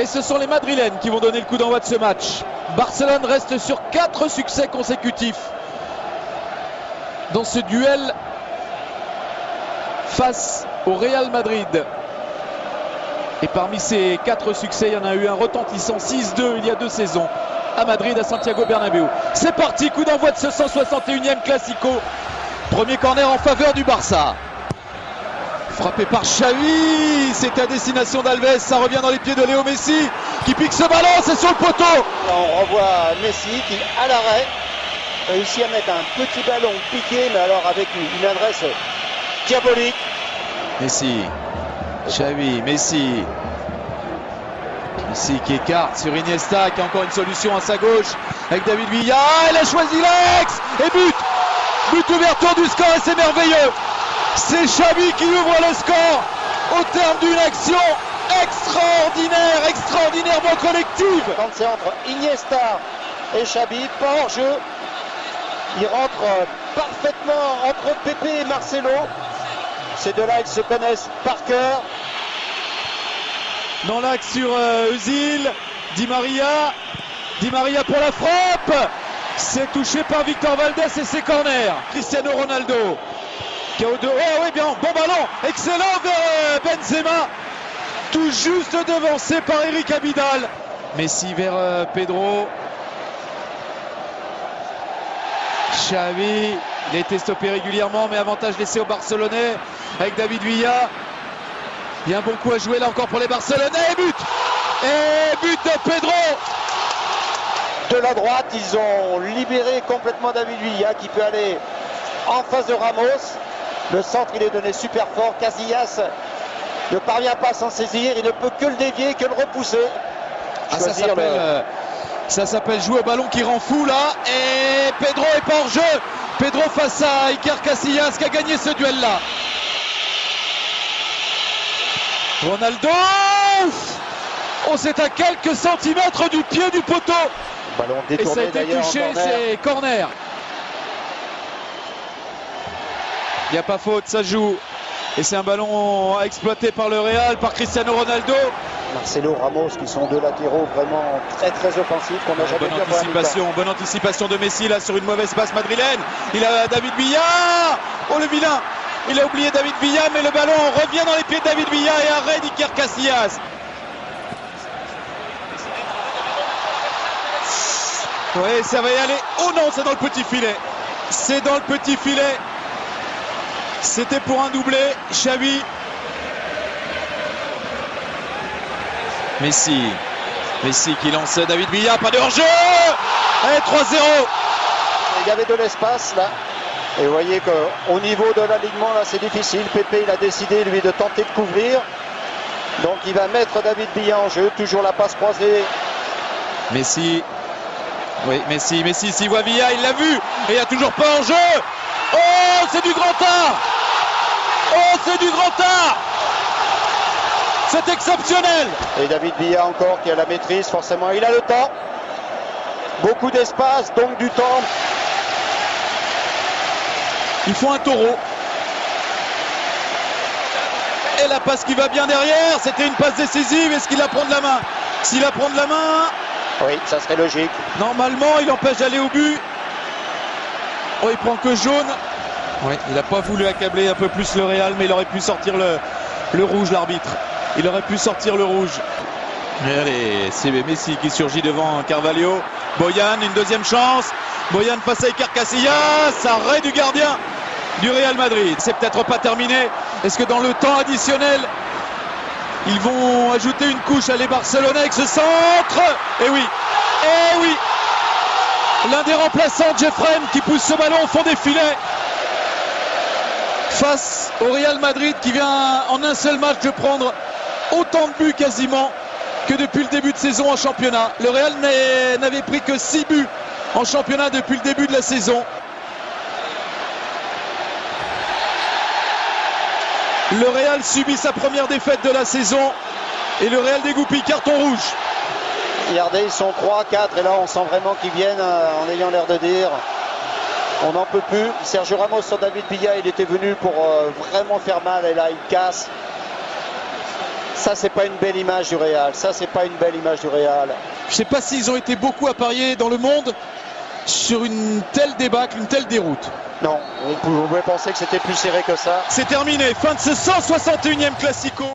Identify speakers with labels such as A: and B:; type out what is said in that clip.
A: Et ce sont les Madrilènes qui vont donner le coup d'envoi de ce match. Barcelone reste sur 4 succès consécutifs dans ce duel face au Real Madrid. Et parmi ces 4 succès, il y en a eu un retentissant 6-2 il y a 2 saisons à Madrid, à Santiago Bernabéu. C'est parti, coup d'envoi de ce 161e Classico. Premier corner en faveur du Barça. Frappé par Xavi, c'est à destination d'Alves, ça revient dans les pieds de Léo Messi qui pique ce ballon, c'est sur le poteau.
B: Là, on revoit Messi qui, à l'arrêt, réussit à mettre un petit ballon piqué, mais alors avec une adresse diabolique.
A: Messi, Xavi, Messi qui écarte sur Iniesta, qui a encore une solution à sa gauche avec David Villa. Il a choisi l'axe et but ouverture du score, et c'est merveilleux. C'est Xavi qui ouvre le score au terme d'une action extraordinairement collective.
B: Quand c'est entre Iniesta et Xavi, pas hors jeu. Il rentre parfaitement entre Pepe et Marcelo. Ces deux-là, ils se connaissent par cœur.
A: Dans l'axe sur Özil, Di Maria pour la frappe. C'est touché par Victor Valdés et c'est corner. Cristiano Ronaldo qui a au deux. Oh oui, bien, bon ballon, excellent vers Benzema, tout juste devancé par Eric Abidal. Messi vers Pedro. Xavi, il a été stoppé régulièrement, mais avantage laissé aux Barcelonais avec David Villa. Il y a un bon coup à jouer là encore pour les Barcelonais. Et but de Pedro.
B: De la droite, ils ont libéré complètement David Villa qui peut aller en face de Ramos. Le centre, il est donné super fort. Casillas ne parvient pas à s'en saisir. Il ne peut que le dévier, que le repousser.
A: Ça s'appelle jouer au ballon qui rend fou là. Et Pedro est pas hors jeu. Pedro face à Iker Casillas qui a gagné ce duel là. Ronaldo. Oh, c'est à quelques centimètres du pied du poteau.
B: Ballon
A: Et
B: détourné,
A: ça a été touché, c'est corner. Il n'y a pas faute, ça joue. Et c'est un ballon exploité par le Real, par Cristiano Ronaldo.
B: Marcelo, Ramos, qui sont deux latéraux vraiment très offensifs qu'on n'a jamais vu.
A: Bonne anticipation de Messi là sur une mauvaise passe madrilène. Il a David Villa. Oh le vilain. Il a oublié David Villa, mais le ballon revient dans les pieds de David Villa et arrêt d'Iker Casillas. Oui, ça va y aller. Oh non, c'est dans le petit filet. C'est dans le petit filet. C'était pour un doublé. Xavi. Messi qui lance David Villa. Pas de hors-jeu. Et 3-0.
B: Il y avait de l'espace là. Et vous voyez qu'au niveau de l'alignement, là, c'est difficile. Pepe, il a décidé, lui, de tenter de couvrir. Donc, il va mettre David Villa en jeu. Toujours la passe croisée.
A: Messi. Oui, Messi, s'il voit Villa, il l'a vu. Et il n'y a toujours pas en jeu. Oh, c'est du grand art. Oh, c'est du grand art. C'est exceptionnel.
B: Et David Villa encore qui a la maîtrise, forcément. Il a le temps. Beaucoup d'espace, donc du temps.
A: Ils font un taureau. Et la passe qui va bien derrière. C'était une passe décisive. Est-ce qu'il la prend de la main? S'il la prend de la main...
B: Oui, ça serait logique.
A: Normalement, il empêche d'aller au but. Oh, il prend que jaune. Oui, il n'a pas voulu accabler un peu plus le Real, mais il aurait pu sortir le rouge, l'arbitre. Il aurait pu sortir le rouge. Et allez, c'est Messi qui surgit devant Carvalho. Boyan, une deuxième chance. Boyan face à Iker Casillas. Arrêt du gardien du Real Madrid. C'est peut-être pas terminé. Est-ce que dans le temps additionnel, ils vont ajouter une couche à les Barcelonais avec ce centre? Eh oui, l'un des remplaçants, Jeffrey, qui pousse ce ballon au fond des filets. Face au Real Madrid qui vient en un seul match de prendre autant de buts quasiment que depuis le début de saison en championnat. Le Real n'avait pris que 6 buts en championnat depuis le début de la saison. Le Real subit sa première défaite de la saison et le Real dégoupille, carton rouge.
B: Regardez, ils sont 3, 4 et là on sent vraiment qu'ils viennent en ayant l'air de dire on n'en peut plus. Sergio Ramos sur David Villa, il était venu pour vraiment faire mal et là il casse. Ça, c'est pas une belle image du Real. Ça, c'est pas une belle image du Real.
A: Je sais pas s'ils ont été beaucoup à parier dans le monde sur une telle débâcle, une telle déroute.
B: Non, on pouvait penser que c'était plus serré que ça.
A: C'est terminé, fin de ce 161e Classico.